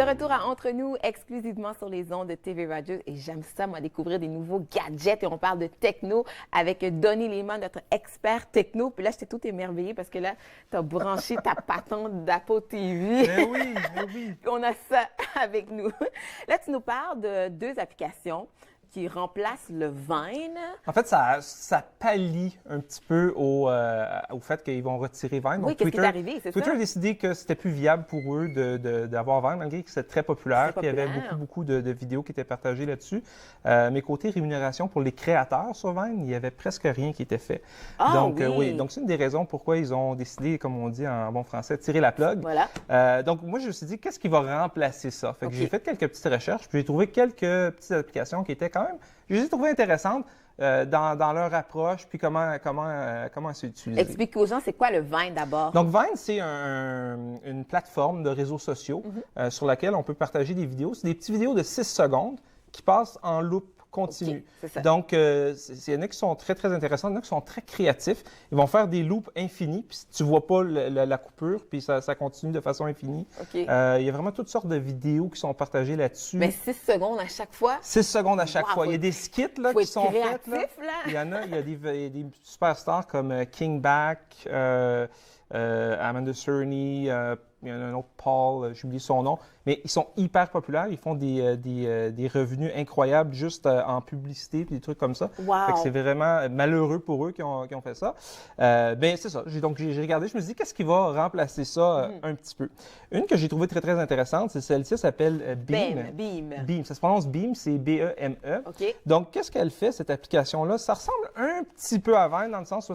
De retour à Entre nous, exclusivement sur les ondes de TV Radio. Et j'aime ça, moi, découvrir des nouveaux gadgets. Et on parle de techno avec Donny Lehman, notre expert techno. Puis là, j'étais tout émerveillée parce que là, tu as branché ta patente d'Apple TV. Mais oui, mais oui. On a ça avec nous. Là, tu nous parles de deux applications qui remplacent le Vine. En fait, ça pallie un petit peu au fait qu'ils vont retirer Vine. Oui, qu'est-ce qui est arrivé, c'est ça? Twitter a décidé que c'était plus viable pour eux d'avoir Vine, malgré que c'était très populaire. Puis il y avait beaucoup de vidéos qui étaient partagées là-dessus. Mais côté rémunération pour les créateurs sur Vine, il n'y avait presque rien qui était fait. Ah, donc, oui. Donc, c'est une des raisons pourquoi ils ont décidé, comme on dit en bon français, de tirer la plug. Voilà. Donc, moi, je me suis dit, qu'est-ce qui va remplacer ça? Fait que j'ai fait quelques petites recherches, puis j'ai trouvé quelques petites applications qui étaient quand même, je les ai trouvées intéressantes dans leur approche, puis comment c'est utilisé. Explique aux gens, c'est quoi le Vine d'abord? Donc, Vine, c'est une plateforme de réseaux sociaux sur laquelle on peut partager des vidéos. C'est des petites vidéos de 6 secondes qui passent en loop continue. Okay, donc, il y en a qui sont très, très intéressants, il y en a qui sont très créatifs. Ils vont faire des loops infinis, puis tu ne vois pas la coupure, puis ça continue de façon infinie. Okay. Il y a vraiment toutes sortes de vidéos qui sont partagées là-dessus. Mais 6 secondes à chaque fois? 6 secondes à chaque fois. Il y a des skits là, qui sont faits. Là. Il y a des superstars comme King Back, Amanda Cerny, il y en a un autre, Paul, j'oublie son nom, mais ils sont hyper populaires, ils font des revenus incroyables juste en publicité et des trucs comme ça. Wow. Fait que c'est vraiment malheureux pour eux qui ont fait ça. Ben c'est ça. J'ai regardé, je me suis dit, qu'est-ce qui va remplacer ça un petit peu? Une que j'ai trouvée très, très intéressante, c'est celle-ci, s'appelle Beam. Beam. Ça se prononce Beam, c'est B-E-M-E. Okay. Donc, qu'est-ce qu'elle fait, cette application-là? Ça ressemble un petit peu à Vine dans le sens où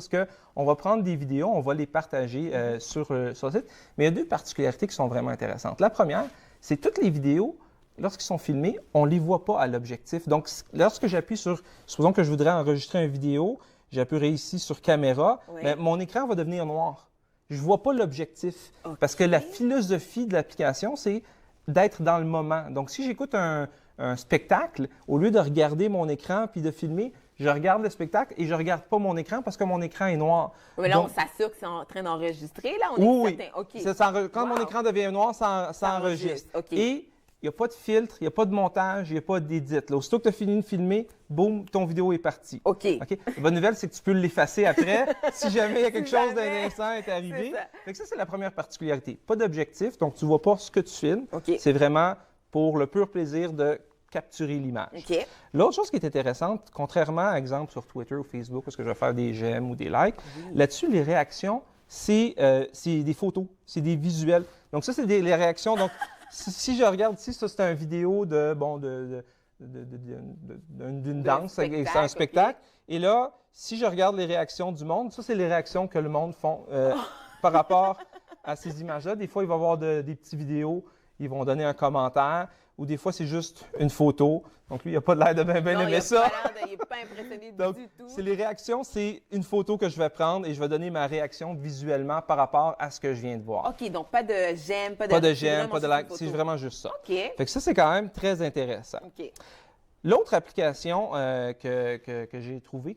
on va prendre des vidéos, on va les partager sur le site, mais il y a deux particularités qui sont vraiment intéressantes. La première, c'est toutes les vidéos, lorsqu'ils sont filmés, on ne les voit pas à l'objectif. Donc, lorsque j'appuie supposons que je voudrais enregistrer une vidéo, j'appuierai ici sur caméra, mais mon écran va devenir noir. Je ne vois pas l'objectif. Okay. Parce que la philosophie de l'application, c'est d'être dans le moment. Donc, si j'écoute un spectacle, au lieu de regarder mon écran puis de filmer, je regarde le spectacle et je ne regarde pas mon écran parce que mon écran est noir. Mais là, donc, on s'assure que c'est en train d'enregistrer. Là, on est certain. Okay. Quand mon écran devient noir, ça enregistre. Okay. Et il n'y a pas de filtre, il n'y a pas de montage, il n'y a pas d'édit. Aussitôt que tu as fini de filmer, boum, ton vidéo est partie. OK. La bonne nouvelle, c'est que tu peux l'effacer après si jamais il y a quelque chose d'intéressant est arrivé. Ça, c'est la première particularité. Pas d'objectif, donc tu ne vois pas ce que tu filmes. Okay. C'est vraiment pour le pur plaisir de capturer l'image. Okay. L'autre chose qui est intéressante, contrairement, à exemple, sur Twitter ou Facebook, parce que je vais faire des j'aime ou des likes, là-dessus, les réactions, c'est des photos, c'est des visuels. Donc ça, c'est les réactions. Donc, si je regarde ici, ça, c'est une vidéo d'une danse, c'est un spectacle. Okay. Et là, si je regarde les réactions du monde, ça, c'est les réactions que le monde font par rapport à ces images-là. Des fois, il va y avoir des petites vidéos, ils vont donner un commentaire, ou des fois, c'est juste une photo. Donc, lui, il n'a pas l'air de bien aimer ça. Il n'est pas impressionné Donc, du tout. C'est les réactions, c'est une photo que je vais prendre et je vais donner ma réaction visuellement par rapport à ce que je viens de voir. OK, donc pas de j'aime, pas de j'aime, pas de like, c'est vraiment juste ça. OK. Fait que ça, c'est quand même très intéressant. OK. L'autre application que j'ai trouvée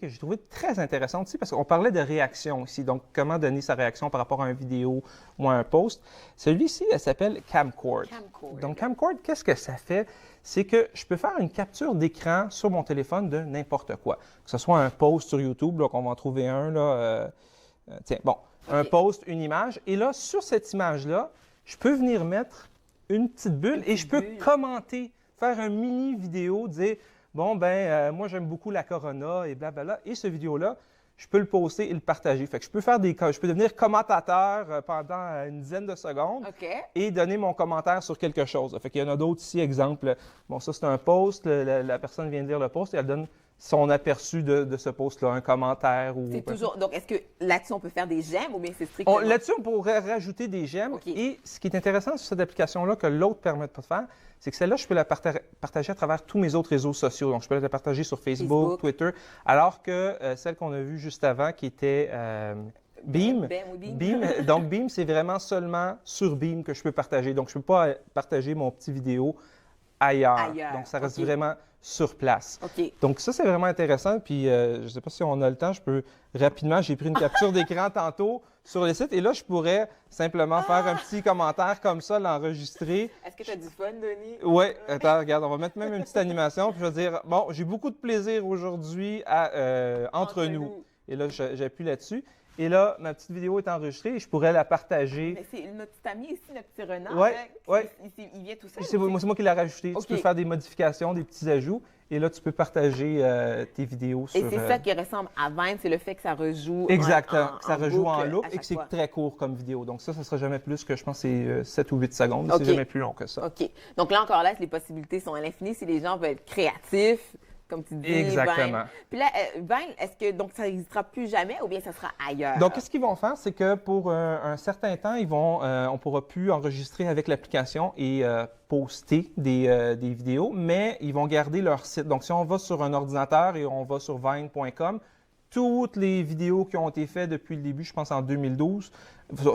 très intéressante aussi, parce qu'on parlait de réaction ici, donc comment donner sa réaction par rapport à une vidéo ou à un post. Celui-ci, elle s'appelle Camcord. Donc Camcord, qu'est-ce que ça fait? C'est que je peux faire une capture d'écran sur mon téléphone de n'importe quoi. Que ce soit un post sur YouTube, là, qu'on va en trouver un, là, un post, une image. Et là, sur cette image-là, je peux venir mettre une petite bulle et je peux commenter, faire un mini vidéo, dire bon, moi j'aime beaucoup la Corona et blablabla. Et ce vidéo-là, je peux le poster et le partager. Fait que je peux devenir commentateur pendant une dizaine de secondes et donner mon commentaire sur quelque chose. Fait qu'il y en a d'autres ici, exemple. Bon, ça c'est un post, la personne vient de lire le post et elle donne son aperçu de ce post-là, un commentaire ou... C'est toujours... Donc, est-ce que là-dessus, on peut faire des j'aime ou bien c'est strictement... Là-dessus, on pourrait rajouter des j'aime. Et ce qui est intéressant sur cette application-là que l'autre ne permet pas de faire, c'est que celle-là, je peux la partager à travers tous mes autres réseaux sociaux. Donc, je peux la partager sur Facebook, Twitter, alors que celle qu'on a vue juste avant, qui était Beam. Donc, Beam, c'est vraiment seulement sur Beam que je peux partager. Donc, je ne peux pas partager mon petit vidéo ailleurs. Donc, ça reste OK. vraiment sur place. OK. Donc, ça, c'est vraiment intéressant. Puis, je ne sais pas si on a le temps, je peux rapidement, j'ai pris une capture d'écran tantôt sur le site. Et là, je pourrais simplement faire un petit commentaire comme ça, l'enregistrer. Est-ce que tu as du fun, Denis? Oui, attends, regarde, on va mettre même une petite animation. Puis, je vais dire, bon, j'ai beaucoup de plaisir aujourd'hui entre nous. Et là, j'appuie là-dessus. Et là, ma petite vidéo est enregistrée et je pourrais la partager. Mais c'est notre petit ami ici, notre petit renard. Ouais, hein, ouais. Il vient tout seul. C'est moi qui l'ai rajouté. OK. Tu peux faire des modifications, des petits ajouts. Et là, tu peux partager tes vidéos sur... Et c'est ça qui ressemble à Vine, c'est le fait que ça rejoue Exactement, que ça rejoue en boucle loop à et chaque que c'est fois. très court comme vidéo. Donc ça ne sera jamais plus que, je pense, c'est 7 ou 8 secondes. OK. C'est jamais plus long que ça. OK. Donc là, encore là, les possibilités sont à l'infini si les gens veulent être créatifs, comme tu dis. Exactement. Vine. Puis là, Vine, est-ce que donc ça n'existera plus jamais ou bien ça sera ailleurs? Donc, qu'est-ce qu'ils vont faire? C'est que pour un certain temps, on ne pourra plus enregistrer avec l'application et poster des vidéos, mais ils vont garder leur site. Donc, si on va sur un ordinateur et on va sur vine.com, toutes les vidéos qui ont été faites depuis le début, je pense en 2012,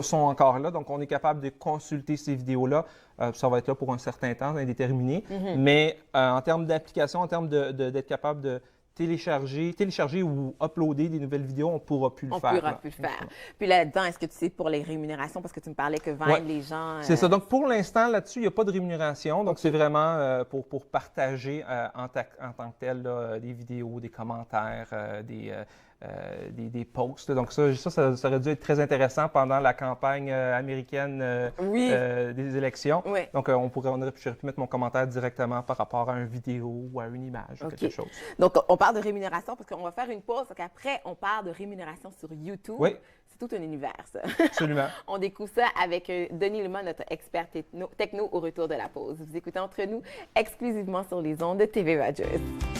sont encore là. Donc, on est capable de consulter ces vidéos-là. Ça va être là pour un certain temps, indéterminé. Mais en termes d'application, en termes d'être capable de télécharger ou uploader des nouvelles vidéos, on ne pourra plus le faire. On ne pourra plus le faire. Puis là-dedans, est-ce que tu sais pour les rémunérations, parce que tu me parlais que Vine, Ouais. les gens... C'est ça. Donc, pour l'instant, là-dessus, il n'y a pas de rémunération. Donc, c'est vraiment pour partager en tant que tel là, des vidéos, des commentaires, des posts. Donc, ça aurait dû être très intéressant pendant la campagne américaine Oui. des élections. Oui. Donc, j'aurais pu mettre mon commentaire directement par rapport à une vidéo ou à une image ou OK. quelque chose. Donc, on parle de rémunération parce qu'on va faire une pause. Donc, après, on parle de rémunération sur YouTube. Oui. C'est tout un univers, ça. Absolument. On découvre ça avec Denis Lemond, notre expert techno au retour de la pause. Vous écoutez Entre nous exclusivement sur les ondes de TV Rogers.